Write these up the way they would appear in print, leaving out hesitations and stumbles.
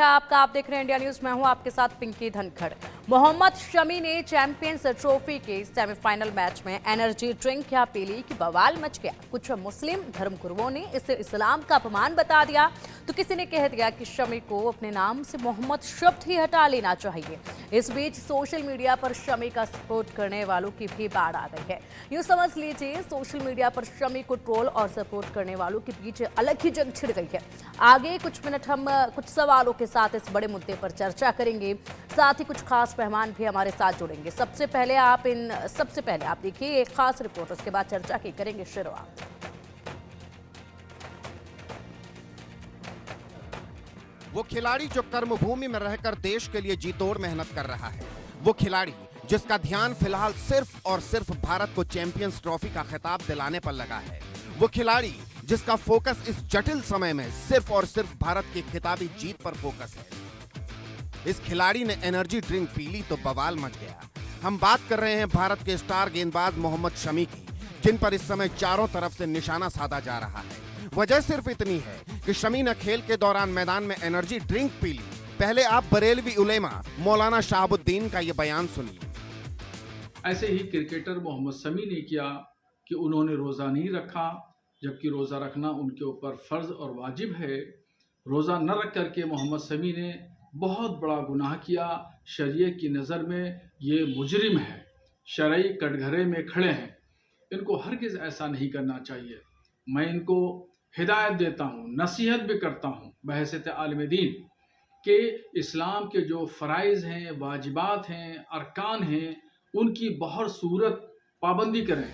आपका। आप देख रहे हैं इंडिया न्यूज। मैं हूं आपके साथ पिंकी धनखड़। मोहम्मद शमी ने चैंपियंस ट्रॉफी के सेमीफाइनल मैच में एनर्जी ड्रिंक क्या पी ली कि बवाल मच गया। कुछ मुस्लिम धर्मगुरुओं ने इसे इस्लाम का अपमान बता दिया, तो किसी ने कह दिया कि शमी को अपने नाम से मोहम्मद शब्द ही हटा लेना चाहिए। इस बीच सोशल मीडिया पर शमी का सपोर्ट करने वालों की भी बाढ़ आ गई है। यूं समझ लीजिए, सोशल मीडिया पर शमी को ट्रोल और सपोर्ट करने वालों के बीच अलग ही जंग छिड़ गई है। आगे कुछ मिनट हम कुछ सवालों के साथ इस बड़े मुद्दे पर चर्चा करेंगे। साथ ही कुछ खास मेहमान भी हमारे साथ जुड़ेंगे। सबसे पहले आप देखिए एक खास रिपोर्ट, उसके बाद चर्चा की करेंगे शुरुआत। वो खिलाड़ी जो कर्मभूमि में रहकर देश के लिए जी तोड़ मेहनत कर रहा है, वो खिलाड़ी जिसका ध्यान फिलहाल सिर्फ और सिर्फ भारत को चैंपियंस ट्रॉफी का खिताब दिलाने पर लगा है, वो खिलाड़ी जिसका फोकस इस जटिल समय में सिर्फ और सिर्फ भारत की खिताबी जीत पर फोकस है, इस खिलाड़ी ने एनर्जी ड्रिंक पी ली तो बवाल मच गया। हम बात कर रहे हैं भारत के स्टार गेंदबाज मोहम्मद शमी की, जिन पर इस समय चारों तरफ से निशाना साधा जा रहा है। वजह सिर्फ इतनी है कि शमी ने खेल के दौरान मैदान में एनर्जी ड्रिंक पी ली। पहले आप बरेलवी उलेमा मौलाना शाहबुद्दीन का ये बयान सुनिए। ऐसे ही क्रिकेटर मोहम्मद शमी ने किया कि उन्होंने रोज़ा नहीं रखा, जबकि रोज़ा रखना उनके ऊपर फ़र्ज़ और वाजिब है। रोज़ा न रख करके मोहम्मद शमी ने बहुत बड़ा गुनाह किया। शरीयत की नज़र में ये मुजरिम है, शरई कटघरे में खड़े हैं। इनको हरगिज़ ऐसा नहीं करना चाहिए। मैं इनको हिदायत देता हूँ, नसीहत भी करता हूँ बहैसियत आलिम दीन कि इस्लाम के जो फ़राइज़ हैं, वाजिबात हैं, अरकान हैं, उनकी बहुत सूरत पाबंदी करें।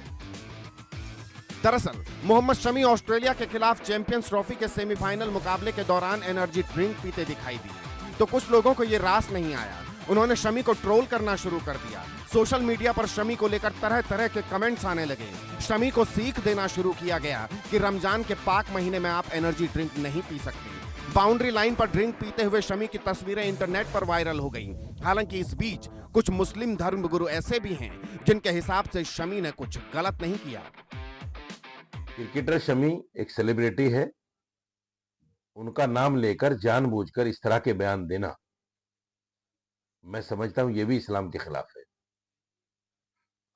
दरअसल मोहम्मद शमी ऑस्ट्रेलिया के खिलाफ चैंपियंस ट्रॉफी के सेमीफाइनल मुकाबले के दौरान एनर्जी ड्रिंक पीते दिखाई दिए, तो कुछ लोगों को ये रास नहीं आया। उन्होंने शमी को ट्रोल करना शुरू कर दिया। सोशल मीडिया पर शमी को लेकर तरह तरह के कमेंट्स आने लगे। शमी को सीख देना शुरू किया गया कि रमजान के पाक महीने में आप एनर्जी ड्रिंक नहीं पी सकते। बाउंड्री लाइन पर ड्रिंक पीते हुए शमी की तस्वीरें इंटरनेट पर वायरल हो गईं। हालांकि इस बीच कुछ मुस्लिम धर्मगुरु ऐसे भी हैं जिनके हिसाब से शमी ने कुछ गलत नहीं किया। क्रिकेटर शमी एक सेलिब्रिटी है, उनका नाम लेकर जानबूझकर इस तरह के बयान देना, मैं समझता हूं ये भी इस्लाम के खिलाफ है।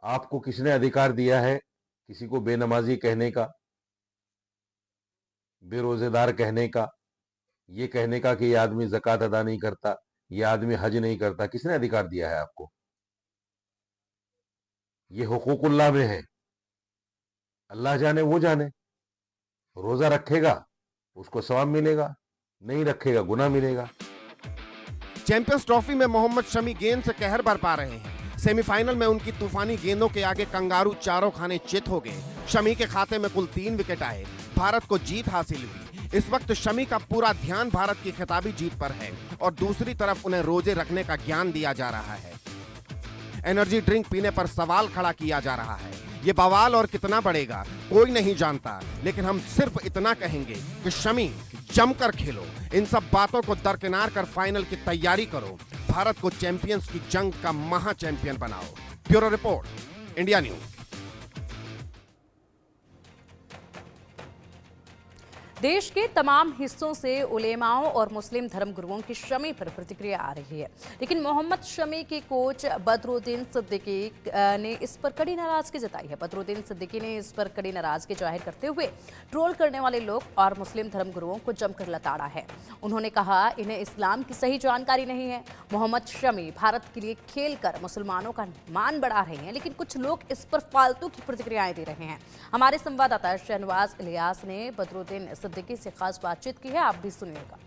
आपको किसने अधिकार दिया है किसी को बेनमाजी कहने का, बेरोजेदार कहने का, ये कहने का कि ये आदमी ज़कात अदा नहीं करता, ये आदमी हज नहीं करता? किसने अधिकार दिया है आपको? ये हुकूकुल्लाह में है, अल्लाह जाने वो जाने। रोजा रखेगा उसको सवाब मिलेगा, नहीं रखेगा गुनाह मिलेगा। चैंपियंस ट्रॉफी में मोहम्मद शमी गेंद से कहर बरपा रहे हैं। सेमीफाइनल में उनकी तूफानी गेंदों के आगे कंगारू चारों खाने चित हो गए। शमी के खाते में कुल 3 विकेट आए, भारत को जीत हासिल हुई। इस वक्त शमी का पूरा ध्यान भारत की खिताबी जीत पर है और दूसरी तरफ उन्हें रोजे रखने का ज्ञान दिया जा रहा है। एनर्जी ड्रिंक पीने पर सवाल खड़ा किया जा रहा है। ये बवाल और कितना बढ़ेगा कोई नहीं जानता, लेकिन हम सिर्फ इतना कहेंगे कि शमी जमकर खेलो, इन सब बातों को दरकिनार कर फाइनल की तैयारी करो, भारत को चैंपियंस की जंग का महा चैंपियन बनाओ। Bureau report, India news. देश के तमाम हिस्सों से उलेमाओं और मुस्लिम धर्मगुरुओं की शमी पर प्रतिक्रिया आ रही है, लेकिन मोहम्मद शमी के कोच बदरुद्दीन सिद्दीकी ने इस पर कड़ी नाराजगी जताई है। बदरुद्दीन सिद्दीकी ने इस पर कड़ी नाराजगी जाहिर करते हुए ट्रोल करने वाले लोग और मुस्लिम धर्मगुरुओं को जमकर लताड़ा है। उन्होंने कहा इन्हें इस्लाम की सही जानकारी नहीं है। मोहम्मद शमी भारत के लिए खेलकर मुसलमानों का मान बढ़ा रहे हैं, लेकिन कुछ लोग इस पर फालतू की प्रतिक्रियाएं दे रहे हैं। हमारे संवाददाता शहनवाज इलियास ने बदरुद्दीन सिद्दीकी से खास बातचीत की है, आप भी सुनिएगा।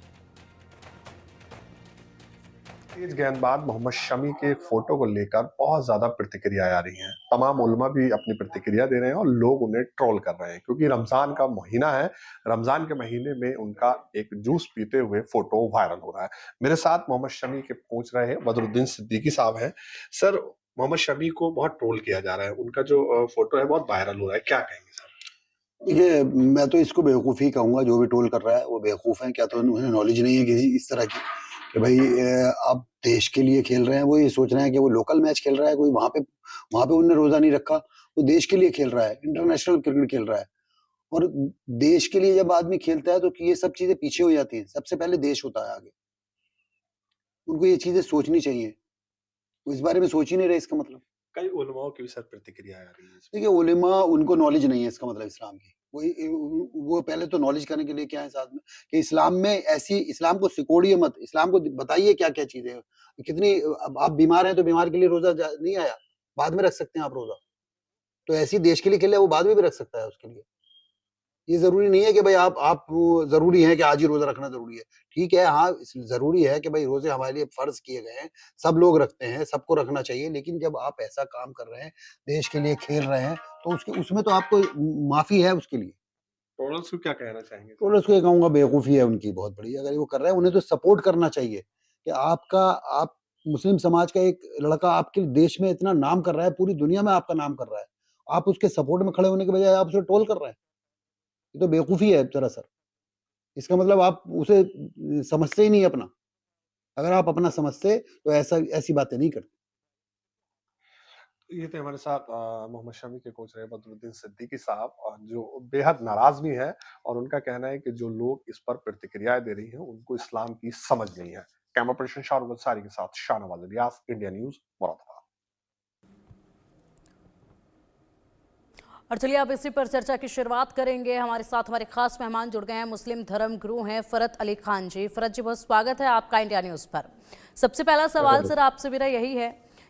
तेज गेंदबाज मोहम्मद शमी के फोटो को लेकर बहुत ज्यादा प्रतिक्रियाएं आ रही हैं। तमाम उलमा भी अपनी प्रतिक्रिया दे रहे हैं और लोग उन्हें ट्रोल कर रहे हैं, क्योंकि रमजान का महीना है। रमजान के महीने में उनका एक जूस पीते हुए फोटो वायरल हो रहा है। मेरे साथ मोहम्मद शमी के पूछ रहे हैं बदरुद्दीन सिद्दीकी साहब हैं। सर, मोहम्मद शमी को बहुत ट्रोल किया जा रहा है, उनका जो फोटो है बहुत वायरल हो रहा है, क्या कहेंगे सर? देखिए, मैं तो इसको बेवकूफ़ी कहूँगा। जो भी ट्रोल कर रहा है वो बेवकूफ़ है। क्या तो उन्हें नॉलेज नहीं है किसी इस तरह की कि भाई आप देश के लिए खेल रहे हैं। वो ये सोच रहे हैं कि वो लोकल मैच खेल रहा है, कोई वहाँ पे उन्होंने रोज़ा नहीं रखा। वो देश के लिए खेल रहा है, इंटरनेशनल क्रिकेट खेल रहा है। और देश के लिए जब आदमी खेलता है तो ये सब चीज़ें पीछे हो जाती हैं। सबसे पहले देश होता है आगे। उनको ये चीजें सोचनी चाहिए। वो इस बारे में सोच ही नहीं रहे, इसका मतलब। कई उलमाओं की भी सर प्रतिक्रिया आ रही है इसमें। देखिए उलेमा, उनको नॉलेज नहीं है, इसका मतलब इस्लाम की। वो पहले तो नॉलेज करने के लिए क्या है साथ में, कि इस्लाम में ऐसी, इस्लाम को सिकोड़िए मत, इस्लाम को बताइए क्या क्या चीजें हैं। कितनी, अब आप बीमार हैं तो बीमार के लिए रोजा नहीं आया, बाद में रख सकते हैं आप रोजा। तो ऐसी देश के लिए खेले, वो बाद में भी रख सकता है उसके लिए। ये जरूरी नहीं है कि भाई आप जरूरी है कि आज ही रोजा रखना जरूरी है। ठीक है, हाँ जरूरी है कि भाई रोजे हमारे लिए फर्ज किए गए हैं, सब लोग रखते हैं, सबको रखना चाहिए। लेकिन जब आप ऐसा काम कर रहे हैं, देश के लिए खेल रहे हैं, तो उसके उसमें तो आपको माफी है उसके लिए। टोरल्स को क्या कहना चाहेंगे? तो उसको ये कहूंगा, बेवकूफी है उनकी बहुत बड़ी। अगर वो कर रहे हैं, उन्हें तो सपोर्ट करना चाहिए कि आप मुस्लिम समाज का एक लड़का आपके देश में इतना नाम कर रहा है, पूरी दुनिया में आपका नाम कर रहा है, आप उसके सपोर्ट में खड़े होने के बजाय आप उसे ट्रोल कर रहे हैं। ये तो बेवकूफी है सरासर। इसका मतलब आप उसे समझते ही नहीं अपना। अगर आप अपना समझते तो ऐसी बातें नहीं करते। ये थे हमारे साथ मोहम्मद शमी के कोच रहे बदरुद्दीन सिद्दीकी साहब, और जो बेहद नाराज भी हैं, और उनका कहना है कि जो लोग इस पर प्रतिक्रियाएं दे रही हैं उनको इस्लाम की समझ नहीं है। कैमरा पर्सन शाहरुख अंसारी के साथ शाहनवाज इलियास, इंडिया न्यूज, मुरादाबाद। और चलिए अब इसी पर चर्चा की शुरुआत करेंगे। हमारे साथ हमारे खास मेहमान जुड़ गए हैं, मुस्लिम धर्म गुरु हैं फरत अली खान जी। फरत जी, बहुत स्वागत है आपका इंडिया न्यूज पर। सबसे पहला सवाल सर आपसे मेरा यही है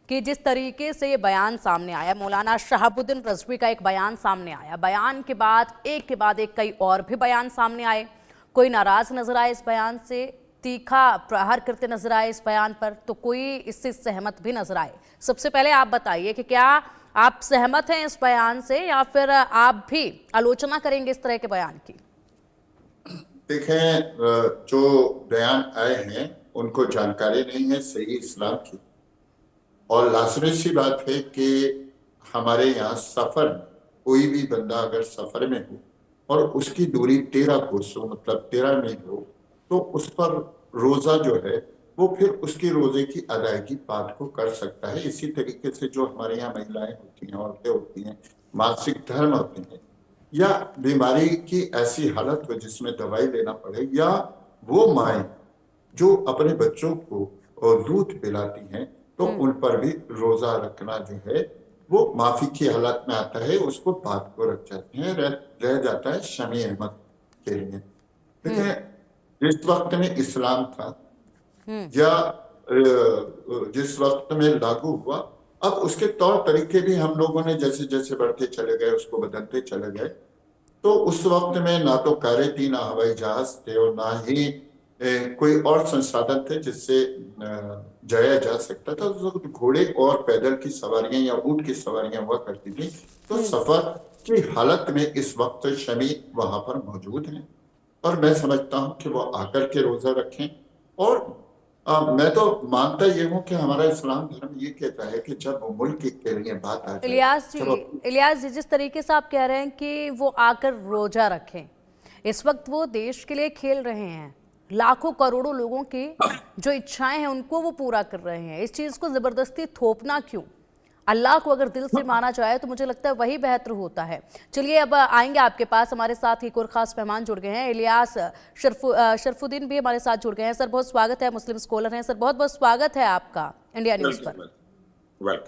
कि जिस तरीके से ये बयान सामने आया, मौलाना शहाबुद्दीन रज़वी का एक बयान सामने आया, बयान के बाद एक कई और भी बयान सामने आए, कोई नाराज नजर आए इस बयान से, तीखा प्रहार करते नजर आए इस बयान पर, तो कोई इससे सहमत भी नजर आए। सबसे पहले आप बताइए कि क्या आप सहमत हैं इस बयान से, या फिर आप भी आलोचना करेंगे इस तरह के बयान की? देखें, जो बयान आए हैं उनको जानकारी नहीं है सही इस्लाम की, और लाजमी सी बात है कि हमारे यहाँ सफर, कोई भी बंदा अगर सफर में हो और उसकी दूरी 13 कोस हो, मतलब 13 मील हो, तो उस पर रोजा जो है वो फिर उसकी रोजे की अदायगी बात को कर सकता है। इसी तरीके से जो हमारे यहाँ महिलाएं होती हैं, औरतें होती हैं, मासिक धर्म होते हैं, या बीमारी की ऐसी हालत हो जिसमें दवाई लेना पड़े, या वो माएँ जो अपने बच्चों को दूध पिलाती हैं, तो उन पर भी रोजा रखना जो है वो माफी की हालत में आता है, उसको बात को रख जाते हैं, रह जाता है शमी अहमद के लिए। देखिए, जिस वक्त में इस्लाम था या जिस वक्त में लागू हुआ, अब उसके तौर तरीके भी हम लोगों ने जैसे जैसे बढ़ते चले गए उसको बदलते चले गए। तो उस वक्त में ना तो कारें थी, ना हवाई जहाज थे, और ना ही कोई और संसाधन थे जिससे जाया जा सकता था। उस वक्त घोड़े और पैदल की सवारियां या ऊंट की सवारियां हुआ करती थी। तो सफर की हालत में इस वक्त शमी वहां पर मौजूद हैं, और मैं समझता हूं कि वो आकर के रोजा रखें। और मैं तो मानता ये हूँ कि हमारा इस्लाम धर्म ये कहता है कि जब मुल्क के लिए बात आ जाए, इलियास जी, जिस तरीके से आप कह रहे हैं कि वो आकर रोजा रखें, इस वक्त वो देश के लिए खेल रहे हैं, लाखों करोड़ों लोगों की जो इच्छाएं हैं उनको वो पूरा कर रहे हैं। इस चीज को जबरदस्ती थोपना क्यों? अल्लाह को अगर दिल से माना जाए तो मुझे लगता है वही बेहतर होता है। चलिए अब आएंगे आपके पास, हमारे साथ एक और खास मेहमान जुड़ गए हैं, इलियास शरफुद्दीन भी हमारे साथ जुड़ गए हैं। सर बहुत स्वागत है, मुस्लिम स्कॉलर हैं। सर बहुत बहुत स्वागत है आपका इंडिया न्यूज पर।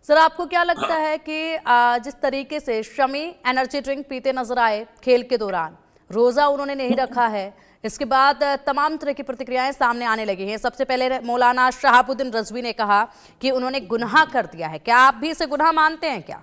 सर आपको क्या लगता है कि जिस तरीके से शमी एनर्जी ड्रिंक पीते नजर आए खेल के दौरान, रोजा उन्होंने नहीं रखा है, इसके बाद तमाम तरह की प्रतिक्रियाएं सामने आने लगी हैं। सबसे पहले मौलाना शहाबुद्दीन रज़वी ने कहा कि उन्होंने गुनाह कर दिया है। क्या आप भी इसे गुनाह मानते हैं क्या?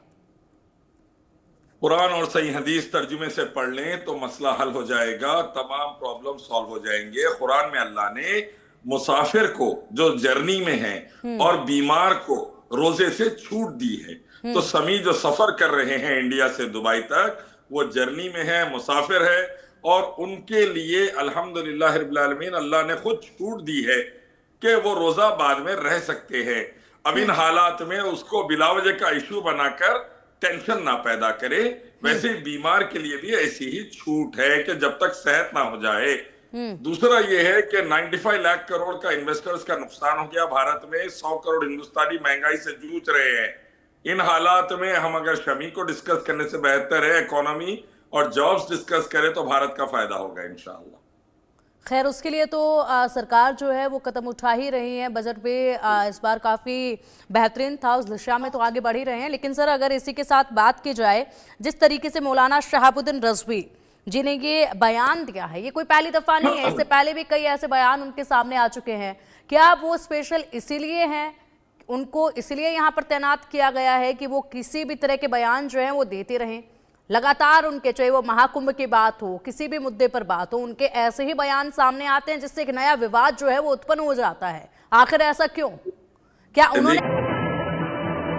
कुरान और सही हदीस तर्जुमे से पढ़ लें तो मसला हल हो जाएगा, तमाम प्रॉब्लम सॉल्व हो जाएंगे। कुरान में अल्लाह ने मुसाफिर को जो जर्नी में है और बीमार को रोजे से छूट दी है। तो समी जो सफर कर रहे हैं इंडिया से दुबई तक, वो जर्नी में है, मुसाफिर है, और उनके लिए अल्हम्दुलिल्लाह रब्बिल आलमीन अल्लाह ने खुद छूट दी है कि वो रोजा बाद में रह सकते हैं। अब इन हालात में उसको बिलावजे का इशू बनाकर टेंशन ना पैदा करे। वैसे बीमार के लिए भी ऐसी ही छूट है कि जब तक सेहत ना हो जाए। दूसरा ये है कि 95 लाख करोड़ का इन्वेस्टर्स का नुकसान हो गया भारत में। 100 करोड़ हिंदुस्तानी महंगाई से जूझ रहे हैं। इन हालात में हम अगर शमी को डिस्कस करने से बेहतर है इकोनॉमी और जॉब्स डिस्कस करें तो भारत का फायदा होगा इंशाअल्लाह। खैर उसके लिए तो सरकार जो है वो कदम उठा ही रही है। बजट पे इस बार काफ़ी बेहतरीन था, उस दिशा में तो आगे बढ़ ही रहे हैं। लेकिन सर अगर इसी के साथ बात की जाए, जिस तरीके से मौलाना शहाबुद्दीन रज़वी जी ने ये बयान दिया है, ये कोई पहली दफ़ा नहीं है, इससे पहले भी कई ऐसे बयान उनके सामने आ चुके हैं। क्या वो स्पेशल इसीलिए हैं, उनको इसलिए यहाँ पर तैनात किया गया है कि वो किसी भी तरह के बयान जो हैं वो देते रहें लगातार? उनके, चाहे वो महाकुंभ की बात हो, किसी भी मुद्दे पर बात हो, उनके ऐसे ही बयान सामने आते हैं जिससे एक नया विवाद जो है वो उत्पन्न हो जाता है। आखिर ऐसा क्यों? क्या उन्होंने